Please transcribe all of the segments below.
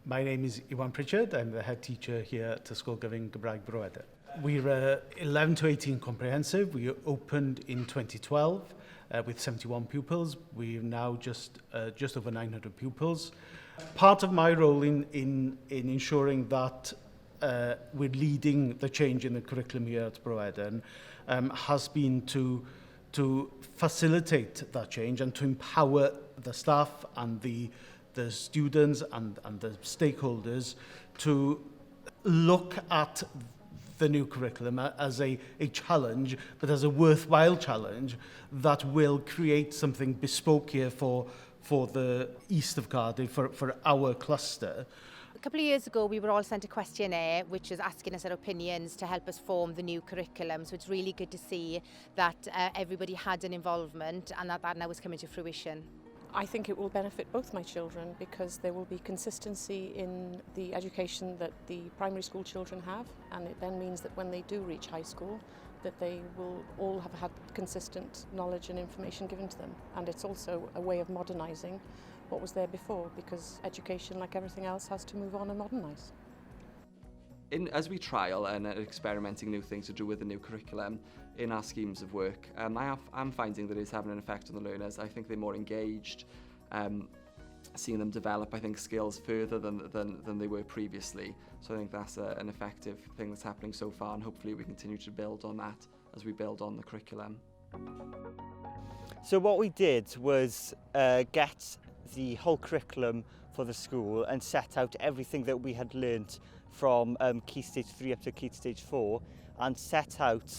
My name is Iwan Pritchard. I'm the head teacher here at Ysgol Bro Edern. We're 11 to 18 comprehensive. We opened in 2012 with 71 pupils. We're now just over 900 pupils. Part of my role in ensuring that we're leading the change in the curriculum here at Bro Edern has been to facilitate that change and to empower the staff and the students and the stakeholders to look at the new curriculum as a challenge, but as a worthwhile challenge that will create something bespoke here for the east of Cardiff, for our cluster. A couple of years ago we were all sent a questionnaire which was asking us our opinions to help us form the new curriculum, so it's really good to see that everybody had an involvement and that now is coming to fruition. I think it will benefit both my children because there will be consistency in the education that the primary school children have, and it then means that when they do reach high school that they will all have had consistent knowledge and information given to them. And it's also a way of modernising what was there before, because education, like everything else, has to move on and modernise. As we trial and experimenting new things to do with the new curriculum in our schemes of work, I'm finding that it's having an effect on the learners. I think they're more engaged, seeing them develop, I think, skills further than they were previously. So I think that's an effective thing that's happening so far, and hopefully we continue to build on that as we build on the curriculum. So what we did was get the whole curriculum for the school and set out everything that we had learnt from Key Stage 3 up to Key Stage 4, and set out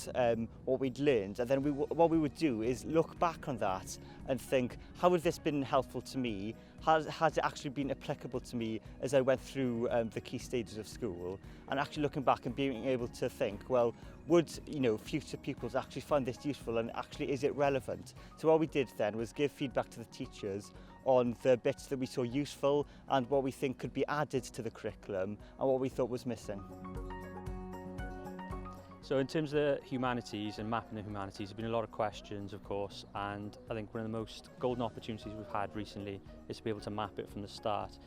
what we'd learned, and then what we would do is look back on that and think, how has this been helpful to me? Has it actually been applicable to me as I went through the key stages of school? And actually looking back and being able to think, well, would future pupils actually find this useful, and actually is it relevant? So what we did then was give feedback to the teachers on the bits that we saw useful and what we think could be added to the curriculum and what we thought was missing. So in terms of the humanities and mapping the humanities, there's been a lot of questions, of course, and I think one of the most golden opportunities we've had recently is to be able to map it from the start.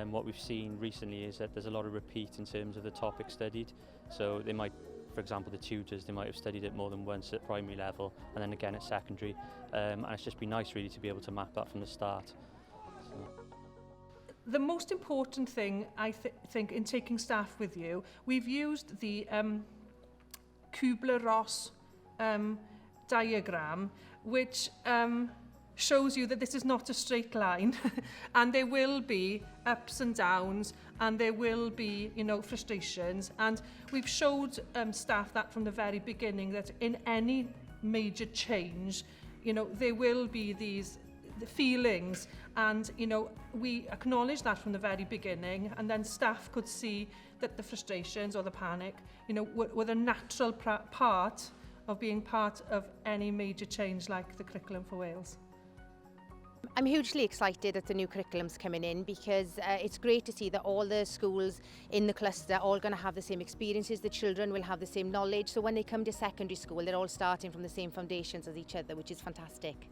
What we've seen recently is that there's a lot of repeat in terms of the topic studied. So they might, for example, the tutors, they might have studied it more than once at primary level and then again at secondary. And it's just been nice really to be able to map that from the start. The most important thing, I think, in taking staff with you, we've used the Kubler-Ross diagram, which shows you that this is not a straight line and there will be ups and downs and there will be frustrations, and we've showed staff that from the very beginning, that in any major change there will be these feelings, and we acknowledge that from the very beginning, and then staff could see that the frustrations or the panic were the natural part of being part of any major change like the curriculum for Wales. I'm hugely excited that the new curriculum's coming in, because it's great to see that all the schools in the cluster are all going to have the same experiences. The children will have the same knowledge, so when they come to secondary school they're all starting from the same foundations as each other, which is fantastic.